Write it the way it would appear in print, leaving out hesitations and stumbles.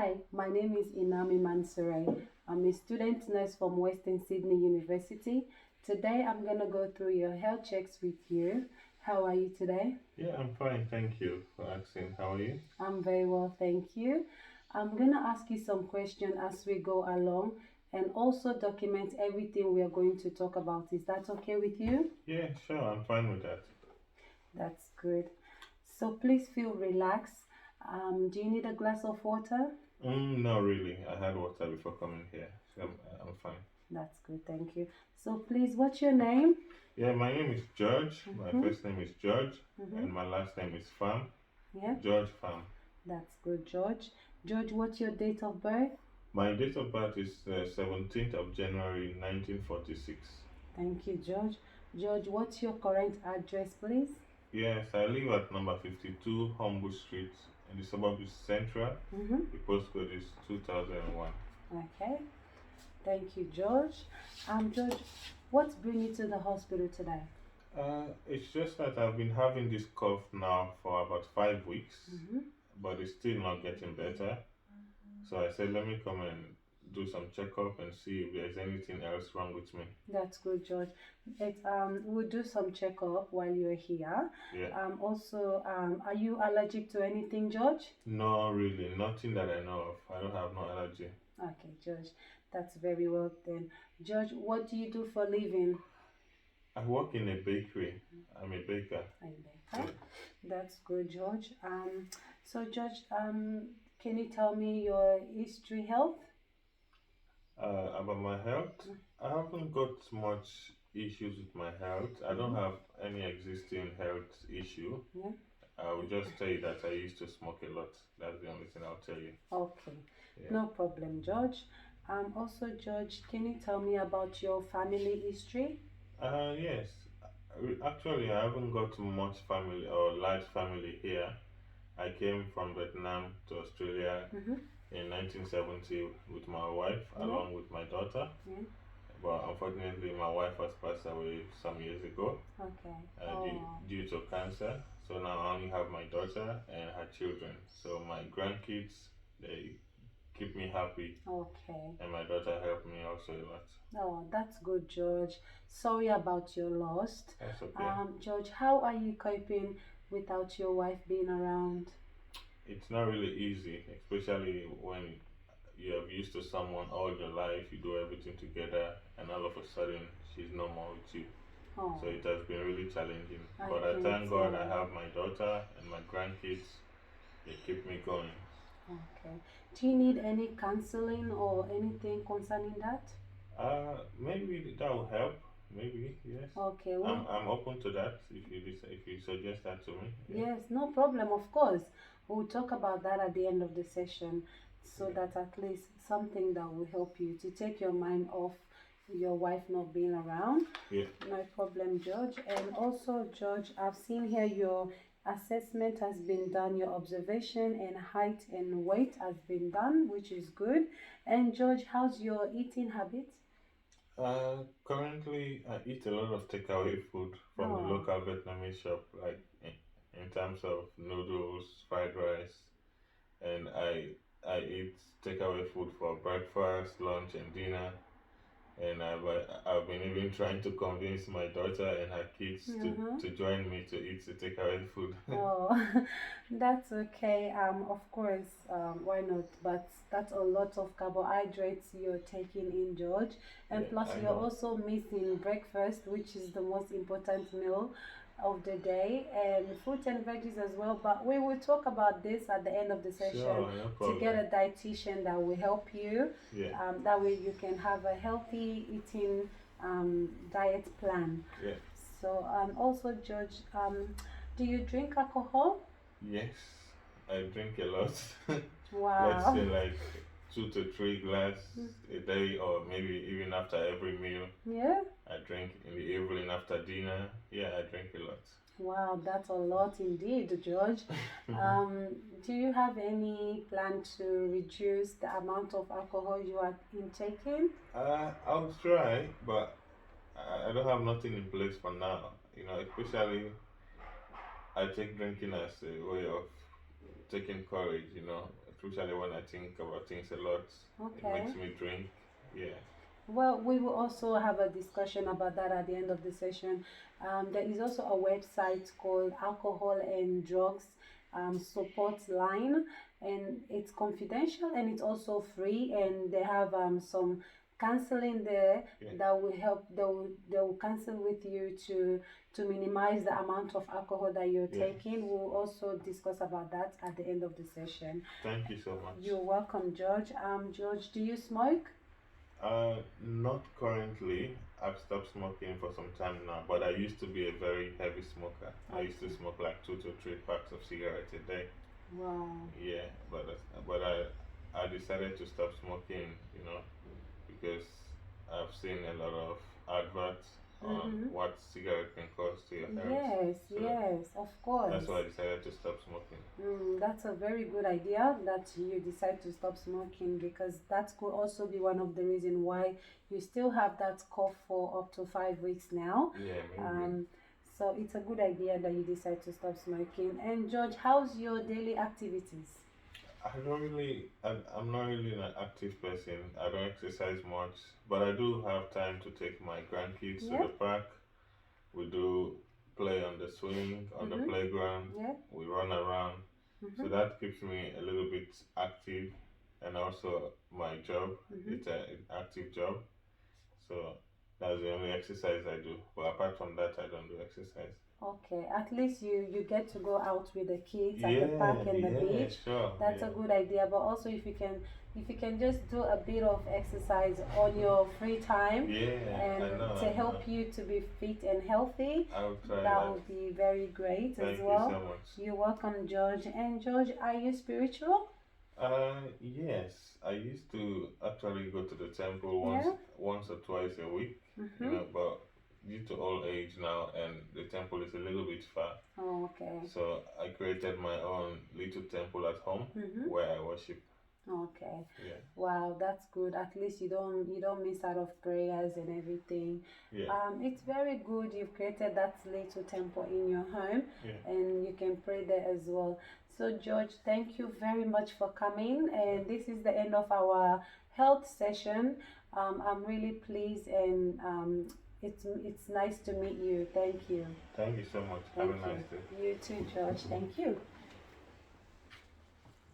Hi, my name is Inami Mansurai. I'm a student nurse from Western Sydney University. Today I'm going to go through your health checks with you. How are you today? Yeah, I'm fine. Thank you for asking. How are you? I'm very well, thank you. I'm going to ask you some questions as we go along and also document everything we are going to talk about. Is that okay with you? Yeah, sure. I'm fine with that. That's good. So please feel relaxed. Do you need a glass of water? No, really. I had water before coming here, so I'm fine. That's good, thank you. So please, what's your name? Yeah, my name is George. My Mm-hmm, first name is George, mm-hmm. and my last name is Pham. Yeah, George Pham. that's good, George. George, what's your date of birth? My date of birth is 17th of January 1946. Thank you, George. George, what's your current address, please? Yes, I live at number 52 Humble Street in the suburb is Central. Mm-hmm. The postcode is 2001. Okay, thank you, George. George, what's bringing you to the hospital today? It's just that I've been having this cough now for about 5 weeks, Mm-hmm. but it's still not getting better. So I said, let me come and do some checkup and see if there's anything else wrong with me. That's good, George. We'll do some checkup while you're here. Yeah, Also, are you allergic to anything, George? no, really, nothing that I know of. I don't have no allergy. Okay, George, that's very well then. George, what do you do for a living? I work in a bakery. I'm a baker. Rebecca. That's good, George. So George, can you tell me your history health? About my health, I haven't got much issues with my health. I don't Mm-hmm. have any existing health issue. Yeah. I will just tell you that I used to smoke a lot. That's the only thing I'll tell you. Okay. Yeah. No problem, George. Also, George, can you tell me about your family history? Yes. Actually, I haven't got much family or large family here. I came from Vietnam to Australia Mm-hmm. in 1970 with my wife, Yeah. along with my daughter. Yeah. But unfortunately, my wife has passed away some years ago Okay. due, Oh. due to cancer. So now I only have my daughter and her children. So my grandkids, they keep me happy, Okay. and my daughter helped me also a lot. Oh, that's good, George. Sorry about your loss. That's okay. George, how are you coping without your wife being around? It's not really easy, especially when you have used to someone all your life, you do everything together, and all of a sudden she's no more with you. Oh, So it has been really challenging. I But I can thank God I tell. have my daughter and my grandkids. They keep me going. Okay. Do you need any counseling or anything concerning that? Maybe that will help. Maybe yes. Okay, I'm open to that if you suggest that to me. Yeah. yes, no problem, of course. We'll talk about that at the end of the session so Yeah. that at least something that will help you to take your mind off your wife not being around. Yeah. No problem, George. And also, George, I've seen here your assessment has been done, your observation and height and weight has been done, which is good. And George, how's your eating habits? Currently, I eat a lot of takeaway food from the Oh, local Vietnamese shop, like in terms of noodles, fried rice, and I eat takeaway food for breakfast, lunch, and dinner. And I've been even trying to convince my daughter and her kids uh-huh. to join me to eat the takeaway food. Oh, that's okay. Of course, why not? But that's a lot of carbohydrates you're taking in, George. And Yeah, plus, I you're know. also missing breakfast, which is the most important meal of the day, and fruit and veggies as well. But we will talk about this at the end of the session Sure, no to get problem. a dietitian that will help you. Yeah, That way, you can have a healthy eating diet plan. yeah. So, also, George, do you drink alcohol? Yes, I drink a lot. Let's say Wow. like 2 to 3 glass a day, or maybe even after every meal. Yeah. I drink in the evening after dinner. Yeah, I drink a lot. Wow, that's a lot indeed, George. Um, do you have any plan to reduce the amount of alcohol you are intaking? I'll try, but I don't have nothing in place for now. Especially I take drinking as a way of taking courage, especially when I think about things a lot. It Okay. makes me drink. Yeah. Well, we will also have a discussion about that at the end of the session. There is also a website called Alcohol and Drugs Support Line, and it's confidential and it's also free. And they have some counseling there Yeah. that will help. They will counsel with you to minimize the amount of alcohol that you're Yeah. taking. We'll also discuss about that at the end of the session. Thank you so much. You're welcome, George. George, do you smoke? Not currently. I've stopped smoking for some time now, but I used to be a very heavy smoker. I used to Okay. smoke like 2 to 3 packs of cigarettes a day. Wow. Yeah, but I decided to stop smoking, because I've seen a lot of adverts on Mm-hmm. what cigarette can cause to your health. Yes, So yes, of course. that's why I decided to stop smoking. That's a very good idea that you decide to stop smoking, because that could also be one of the reasons why you still have that cough for up to 5 weeks now. Yeah, maybe. So it's a good idea that you decide to stop smoking. And George, how's your daily activities? I'm not really an active person. I don't exercise much, but I do have time to take my grandkids to Yeah. the park. We do play on the swing, on the Mm-hmm. playground. Yeah. We run around. So Mm-hmm. that keeps me a little bit active, and also my job. Mm-hmm. It's an active job. So that's the only exercise I do. But apart from that, I don't do exercise. Okay, at least you get to go out with the kids at the Yeah, park and the yeah, beach. sure. That's Yeah. a good idea. But also, if you can just do a bit of exercise on your free time, Yeah, and I know. to help you to be fit and healthy, I will try that that. would be very great as Thank you well. so much. You're welcome, George. And George, are you spiritual? Yes, I used to actually go to the temple Yeah. once or twice a week, Mm-hmm. but due to old age now, and the temple is a little bit far, Oh, okay. so I created my own little temple at home Mm-hmm. where I worship. Okay. Yeah, Wow, that's good. At least you don't miss out of prayers and everything. yeah, It's very good you've created that little temple in your home, yeah. and you can pray there as well. So George, thank you very much for coming, and this is the end of our health session. I'm really pleased, and it's nice to meet you. Thank you. Thank you so much. Thank Have a you. nice day. You too, George. Thank you.